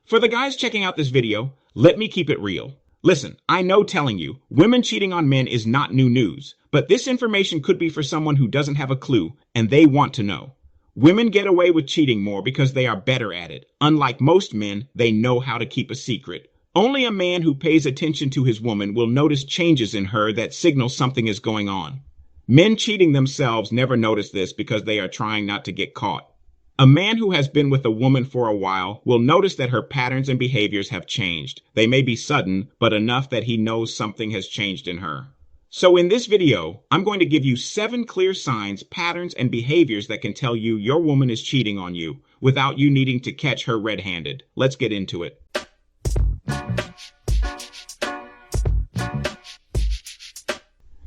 For the guys checking out this video, let me keep it real. Listen, I know telling you, women cheating on men is not new news, but this information could be for someone who doesn't have a clue and they want to know. Women get away with cheating more because they are better at it. Unlike most men, they know how to keep a secret. Only a man who pays attention to his woman will notice changes in her that signal something is going on. Men cheating themselves never notice this because they are trying not to get caught. A man who has been with a woman for a while will notice that her patterns and behaviors have changed. They may be sudden, but enough that he knows something has changed in her. So in this video, I'm going to give you 7 clear signs, patterns, and behaviors that can tell you your woman is cheating on you without you needing to catch her red-handed. Let's get into it.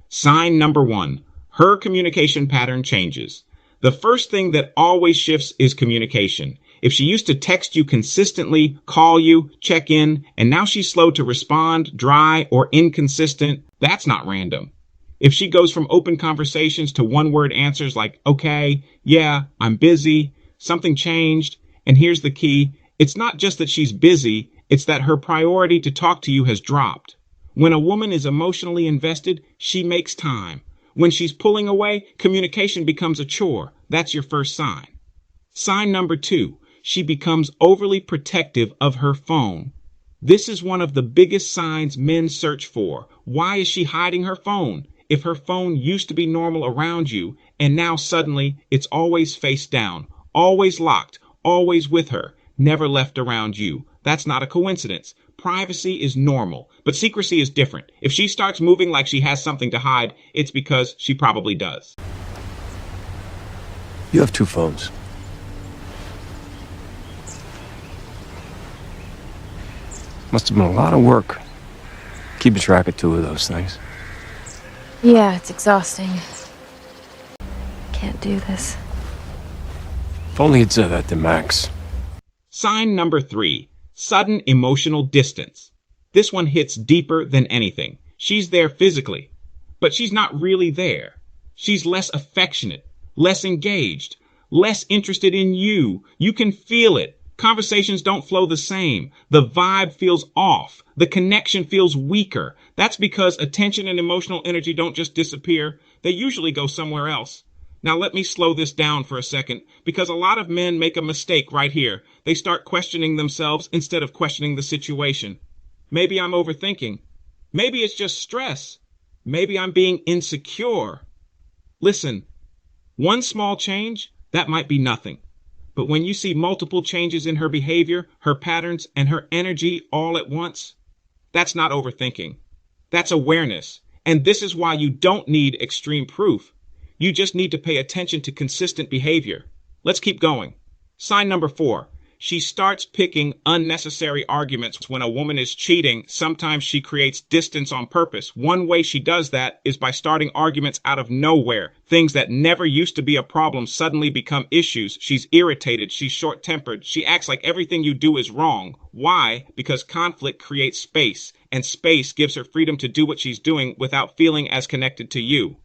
Sign number 1. Her communication pattern changes. The first thing that always shifts is communication. If she used to text you consistently, call you, check in, and now she's slow to respond, dry, or inconsistent, that's not random. If she goes from open conversations to one-word answers like, okay, yeah, I'm busy, something changed, and here's the key, it's not just that she's busy, it's that her priority to talk to you has dropped. When a woman is emotionally invested, she makes time. When she's pulling away, communication becomes a chore. That's your first sign. Sign number 2, she becomes overly protective of her phone. This is one of the biggest signs men search for. Why is she hiding her phone? If her phone used to be normal around you, and now suddenly it's always face down, always locked, always with her, never left around you. That's not a coincidence. Privacy is normal, but secrecy is different. If she starts moving like she has something to hide, it's because she probably does. You have 2 phones. Must have been a lot of work keeping track of 2 of those things. Yeah, it's exhausting. Can't do this. If only it's at the max. Sign number 3, sudden emotional distance. This one hits deeper than anything. She's there physically, but she's not really there. She's less affectionate, less engaged, less interested in you. You can feel it. Conversations don't flow the same. The vibe feels off. The connection feels weaker. That's because attention and emotional energy don't just disappear. They usually go somewhere else. Now let me slow this down for a second, because a lot of men make a mistake right here. They start questioning themselves instead of questioning the situation. Maybe I'm overthinking. Maybe it's just stress. Maybe I'm being insecure. Listen, one small change, that might be nothing. But when you see multiple changes in her behavior, her patterns, and her energy all at once, that's not overthinking. That's awareness. And this is why you don't need extreme proof. You just need to pay attention to consistent behavior. Let's keep going. Sign number 4. She starts picking unnecessary arguments. When a woman is cheating, sometimes she creates distance on purpose. One way she does that is by starting arguments out of nowhere. Things that never used to be a problem suddenly become issues. She's irritated. She's short-tempered. She acts like everything you do is wrong. Why? Because conflict creates space, and space gives her freedom to do what she's doing without feeling as connected to you.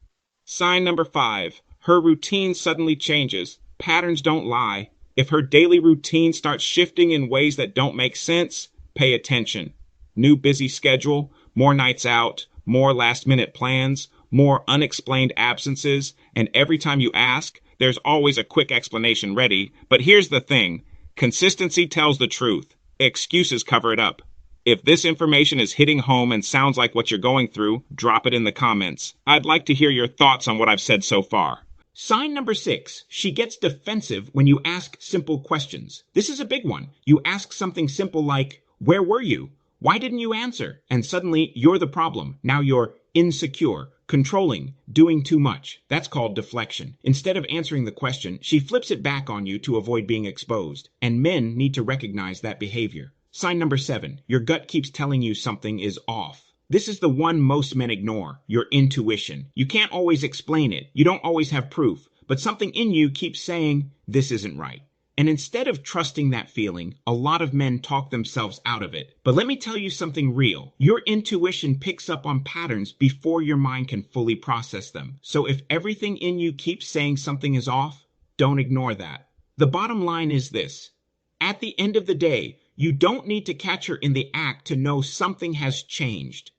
Sign number 5. Her routine suddenly changes. Patterns don't lie. If her daily routine starts shifting in ways that don't make sense, pay attention. New busy schedule, more nights out, more last-minute plans, more unexplained absences, and every time you ask, there's always a quick explanation ready. But here's the thing. Consistency tells the truth. Excuses cover it up. If this information is hitting home and sounds like what you're going through, drop it in the comments. I'd like to hear your thoughts on what I've said so far. Sign number 6, she gets defensive when you ask simple questions. This is a big one. You ask something simple like, where were you? Why didn't you answer? And suddenly you're the problem. Now you're insecure, controlling, doing too much. That's called deflection. Instead of answering the question, she flips it back on you to avoid being exposed. And men need to recognize that behavior. Sign number 7, your gut keeps telling you something is off. This is the one most men ignore, your intuition. You can't always explain it. You don't always have proof, but something in you keeps saying, this isn't right. And instead of trusting that feeling, a lot of men talk themselves out of it. But let me tell you something real. Your intuition picks up on patterns before your mind can fully process them. So if everything in you keeps saying something is off, don't ignore that. The bottom line is this. At the end of the day, You don't need to catch her in the act to know something has changed.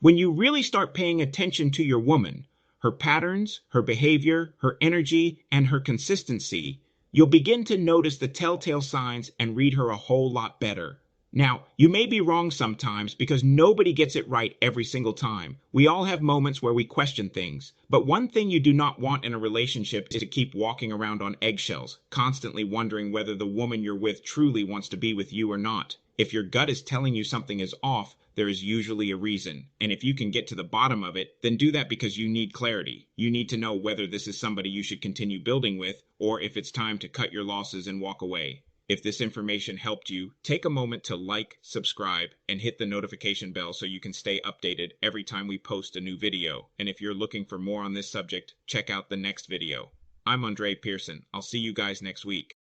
When you really start paying attention to your woman, her patterns, her behavior, her energy, and her consistency, you'll begin to notice the telltale signs and read her a whole lot better. Now, you may be wrong sometimes because nobody gets it right every single time. We all have moments where we question things. But one thing you do not want in a relationship is to keep walking around on eggshells, constantly wondering whether the woman you're with truly wants to be with you or not. If your gut is telling you something is off, there is usually a reason. And if you can get to the bottom of it, then do that because you need clarity. You need to know whether this is somebody you should continue building with, or if it's time to cut your losses and walk away. If this information helped you, take a moment to like, subscribe, and hit the notification bell so you can stay updated every time we post a new video. And if you're looking for more on this subject, check out the next video. I'm Ondray Pearson. I'll see you guys next week.